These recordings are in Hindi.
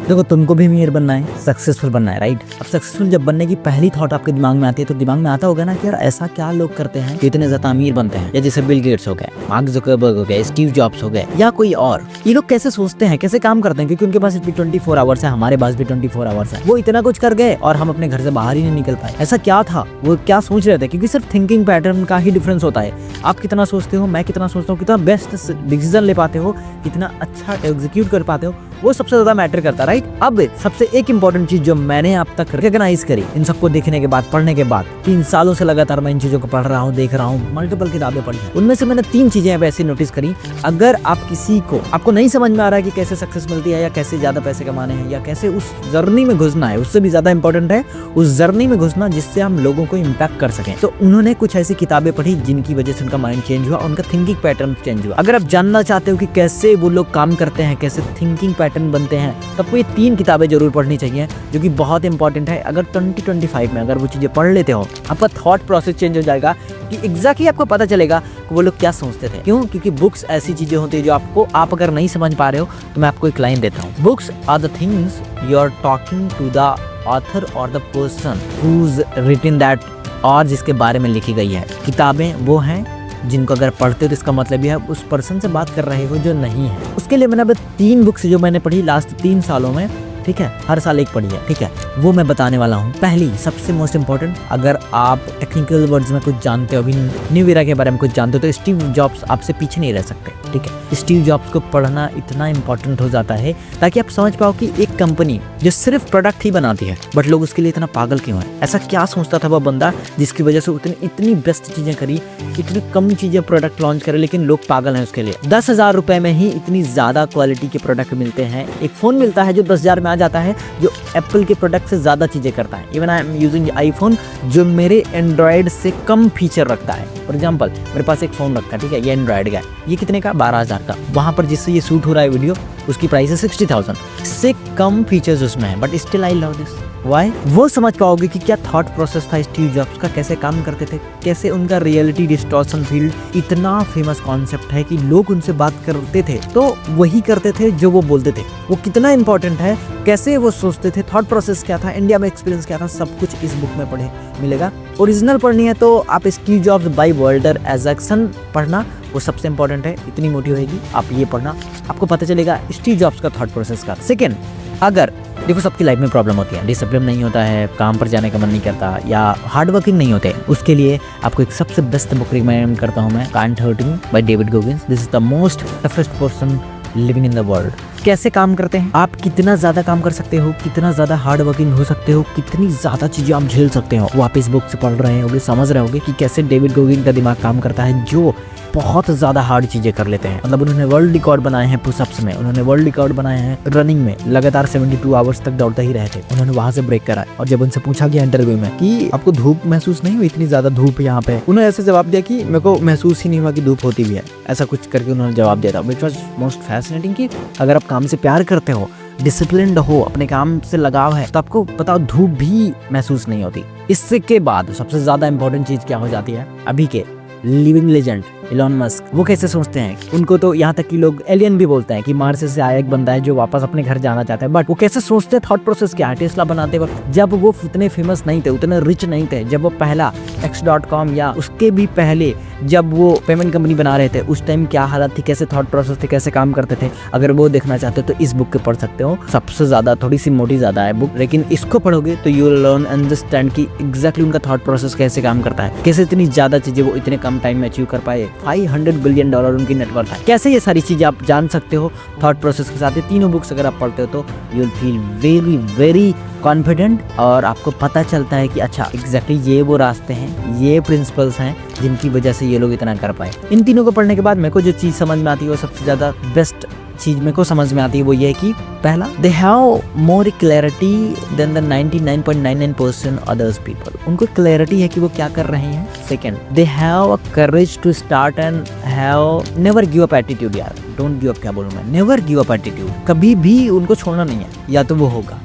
देखो तुमको भी अमीर बनना है, सक्सेसफुल बनना है, राइट। अब सक्सेसफुल जब बनने की पहली थॉट आपके दिमाग में आती है तो दिमाग में आता होगा ना कि यार ऐसा क्या लोग करते हैं कि इतने ज्यादा अमीर बनते हैं, या जैसे बिल गेट्स हो गए, मार्क जुकरबर्ग हो गए, स्टीव जॉब्स हो गए, या कोई और। ये लोग कैसे सोचते हैं, कैसे काम करते हैं, क्योंकि उनके पास भी 24 आवर्स है, हमारे पास भी 24 आवर्स है। वो इतना कुछ कर गए और हम अपने घर से बाहर ही नहीं निकल पाए। ऐसा क्या था, वो क्या सोच रहे थे? क्योंकि सिर्फ थिंकिंग पैटर्न का ही डिफरेंस होता है। आप कितना सोचते हो, मैं कितना सोचता हूँ, कितना बेस्ट डिसीजन ले पाते हो, कितना अच्छा एग्जीक्यूट कर पाते हो, वो सबसे ज्यादा मैटर करता है, राइट। अब सबसे एक इंपॉर्टेंट चीज जो मैंने अब तक रिकॉग्नाइज करी इन सबको देखने के बाद, पढ़ने के बाद, 3 सालों से लगातार मैं इन चीजों को पढ़ रहा हूँ, देख रहा हूँ, मल्टीपल किताबें पढ़ी हैं, उनमें से मैंने 3 चीजें ऐसी नोटिस करी। अगर आप किसी को, आपको नहीं समझ में आ रहा है कि कैसे सक्सेस मिलती है, या कैसे ज्यादा पैसे कमाने हैं, या कैसे उस जर्नी में घुसना है, उससे भी ज्यादा इंपॉर्टेंट है उस जर्नी में घुसना जिससे हम लोगों को इम्पैक्ट कर सकें, तो उन्होंने कुछ ऐसी किताबें पढ़ी जिनकी वजह से उनका माइंड चेंज हुआ, उनका थिंकिंग पैटर्न चेंज हुआ। अगर आप जानना चाहते हो कि कैसे वो लोग काम करते हैं, कैसे थिंकिंग पैटर्न बनते हैं, तो आपको ये 3 किताबें जरूर पढ़नी चाहिए जो कि बहुत इंपॉर्टेंट है। अगर 2025 में अगर वो चीजें पढ़ लेते हो, आपका थॉट प्रोसेस चेंज हो जाएगा कि एग्जैक्टली आपको पता चलेगा कि वो लोग क्या सोचते थे। क्यों? क्योंकि बुक्स ऐसी चीजें होती है जो आपको, आप अगर नहीं समझ पा रहे हो तो मैं आपको एक लाइन देता हूँ, books are the things you are talking to the author और the person who's written that, और जिसके बारे में लिखी गई है। किताबें वो हैं जिनको अगर पढ़ते हो तो इसका मतलब ये है उस पर्सन से बात कर रहे हो जो नहीं है। उसके लिए मैंने अब 3 बुक्स जो मैंने पढ़ी लास्ट 3 सालों में, ठीक है, हर साल एक पढ़ी है, ठीक है, वो मैं बताने वाला हूँ। पहली सबसे मोस्ट इंपॉर्टेंट, अगर आप टेक्निकल वर्ड्स में कुछ जानते हो, अभी न्यू एरा के बारे में कुछ जानते हो, तो स्टीव जॉब्स आपसे पीछे नहीं रह सकते, ठीक है। स्टीव जॉब्स को पढ़ना इतना इंपॉर्टेंट हो जाता है ताकि आप समझ पाओ कि एक कंपनी जो सिर्फ प्रोडक्ट ही बनाती है बट लोग उसके लिए इतना पागल क्यों है। ऐसा क्या सोचता था वो बंदा जिसकी वजह से इतनी बेस्ट चीजें करी, इतनी कम चीजें प्रोडक्ट लॉन्च करे, लेकिन लोग पागल हैं उसके लिए। 10,000 रुपए में ही इतनी ज्यादा क्वालिटी के प्रोडक्ट मिलते हैं। एक फोन मिलता है जो 10,000 में आ जाता है, जो एप्पल के प्रोडक्ट से ज्यादा चीजें करता है। Even I am using iPhone जो मेरे एंड्रॉयड से कम फीचर रखता है। फॉर एग्जाम्पल मेरे पास एक फोन रखता है, ठीक है, ये एंड्रॉयड का, ये कितने का, 12,000 का। वहां पर जिससे ये शूट हो रहा है वीडियो, उसकी प्राइस है 60,000। इससे कम फीचर्स उसमें है, but still I love this. Why? वो समझ पाओगे कि क्या थॉट प्रोसेस था स्टीव जॉब्स का, कैसे काम करते थे, कैसे उनका रियलिटी डिस्टॉर्शन फील्ड इतना फेमस कॉन्सेप्ट है कि लोग उनसे बात करते थे तो वही करते थे जो वो बोलते थे। वो कितना इंपॉर्टेंट है, कैसे वो सोचते थे, थॉट प्रोसेस क्या था, इंडिया में एक्सपीरियंस क्या था, सब कुछ इस बुक में पढ़े मिलेगा। ओरिजिनल पढ़नी है तो आप स्टीव जॉब्स बाय वर्ल्डर एजाक्सन पढ़ना, वो सबसे इंपॉर्टेंट है, इतनी मोटी होगी। आप ये पढ़ना, आपको पता चलेगा स्टीव जॉब्स का थॉट प्रोसेस का। सेकेंड, अगर देखो सबकी लाइफ में प्रॉब्लम होती है, डिसिप्लिन नहीं होता है, काम पर जाने का मन नहीं करता, या हार्ड वर्किंग नहीं होते, उसके लिए आपको एक सबसे बेस्ट बुक रिकमेंड करता हूँ मैं, can't hurt me by David Goggins. This is the most toughest person living in the world. कैसे काम करते हैं, आप कितना ज्यादा काम कर सकते हो, कितना ज्यादा हार्ड वर्किंग हो सकते हो, कितनी ज्यादा चीजें आप झेल सकते हो, वो आप इस बुक से पढ़ रहे होगे, समझ रहे होगे कि कैसे डेविड गोगिन का दिमाग काम करता है, जो बहुत ज्यादा हार्ड चीजें कर लेते हैं। मतलब उन्होंने वर्ल्ड रिकॉर्ड बनाए हैं पुशअप्स में, उन्होंने वर्ल्ड रिकॉर्ड बनाए हैं रनिंग में, लगातार 72 आवर्स तक दौड़ते ही रहे थे, उन्होंने वहां से ब्रेक करा। और जब उनसे पूछा गया इंटरव्यू में कि आपको धूप महसूस नहीं हुई, इतनी ज्यादा धूप यहाँ पे, उन्होंने ऐसे जवाब दिया कि मेरे को महसूस ही नहीं हुआ कि धूप होती भी है, ऐसा कुछ करके उन्होंने जवाब दिया था। व्हिच वाज मोस्ट फैसिनेटिंग कि अगर आप काम से प्यार करते हो, डिसिप्लिन्ड हो, अपने काम से लगाव है, तो आपको पता धूप भी महसूस नहीं होती। इससे के बाद सबसे ज्यादा इंपॉर्टेंट चीज क्या हो जाती है, अभी के लिविंग लेजेंड इलॉन मस्क, वो कैसे सोचते हैं, उनको तो यहाँ तक कि लोग एलियन भी बोलते हैं कि मार्स से आया एक बंदा है जो वापस अपने घर जाना चाहता है। बट वो कैसे सोचते हैं, थॉट प्रोसेस क्या है। टेस्ला बनाते वक्त जब वो उतने फेमस नहीं थे, उतने रिच नहीं थे, जब वो पहला x.com या उसके भी पहले जब वो पेमेंट कंपनी बना रहे थे, उस टाइम क्या हालत थी, कैसे थॉट प्रोसेस थे, कैसे काम करते थे। अगर वो देखना चाहते हो तो इस बुक के पढ़ सकते हो। सबसे ज्यादा थोड़ी सी मोटी ज्यादा है बुक, लेकिन इसको पढ़ोगे तो यू विल लर्न अंडरस्टैंड कि एग्जैक्टली उनका थॉट प्रोसेस कैसे काम करता है, कैसे इतनी ज्यादा चीजें वो इतने कम टाइम में अचीव कर पाए। $500 बिलियन उनकी नेटवर्क है। कैसे ये सारी चीजें आप जान सकते हो थॉट प्रोसेस के साथ। ये तीनों बुक्स अगर आप पढ़ते हो तो you will feel very very confident, और आपको पता चलता है कि अच्छा एग्जैक्टली ये वो रास्ते हैं, ये प्रिंसिपल्स हैं जिनकी वजह से ये लोग इतना कर पाए। इन तीनों को पढ़ने के बाद मेरे को जो चीज समझ में आती है, वो सबसे ज्यादा बेस्ट चीज मेरे को समझ में आती है, वो ये है कि पहला, they have more clarity than the 99.99% others people. उनको क्लैरिटी है कि वो क्या कर रहे हैं। Second, they have a courage to start and have never give up attitude. यार डोंट गिव अप, क्या बोलूं मैं, नेवर गिव अप एटीट्यूड, कभी भी उनको छोड़ना नहीं है, या तो वो होगा,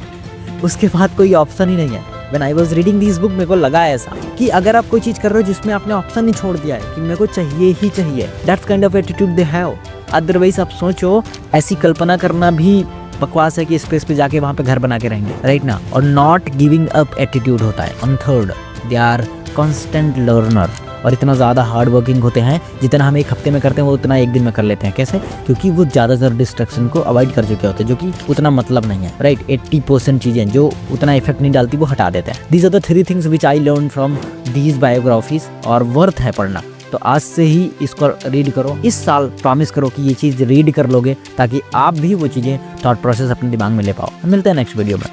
उसके बाद कोई ऑप्शन ही नहीं है। When I was reading this book, मेरे को लगा ऐसा कि अगर आप कोई चीज कर रहे हो जिसमें आपने ऑप्शन नहीं छोड़ दिया है कि मेरे को चाहिए ही चाहिए, that's kind of attitude they have. Otherwise आप सोचो, ऐसी कल्पना करना भी बकवास है कि स्पेस पे जाके वहाँ पे घर बना के रहेंगे, राइट ना। और नॉट गिविंग अप एटीट्यूड होता है। On third, they are constant learner, और इतना ज़्यादा हार्ड वर्किंग होते हैं, जितना हम एक हफ्ते में करते हैं वो उतना एक दिन में कर लेते हैं। कैसे? क्योंकि वो ज़्यादातर डिस्ट्रक्शन को अवॉइड कर चुके होते हैं, जो कि उतना मतलब नहीं है, राइट। 80% चीज़ें जो उतना इफेक्ट नहीं डालती वो हटा देते हैं। These are the 3 things which I learn from these biographies, और वर्थ है पढ़ना। तो आज से ही इसको रीड करो। इस साल प्रॉमिस करो कि ये चीज़ रीड कर लोगे, ताकि आप भी वो चीज़ें थॉट प्रोसेस अपने दिमाग में ले पाओ। मिलते हैं नेक्स्ट वीडियो में।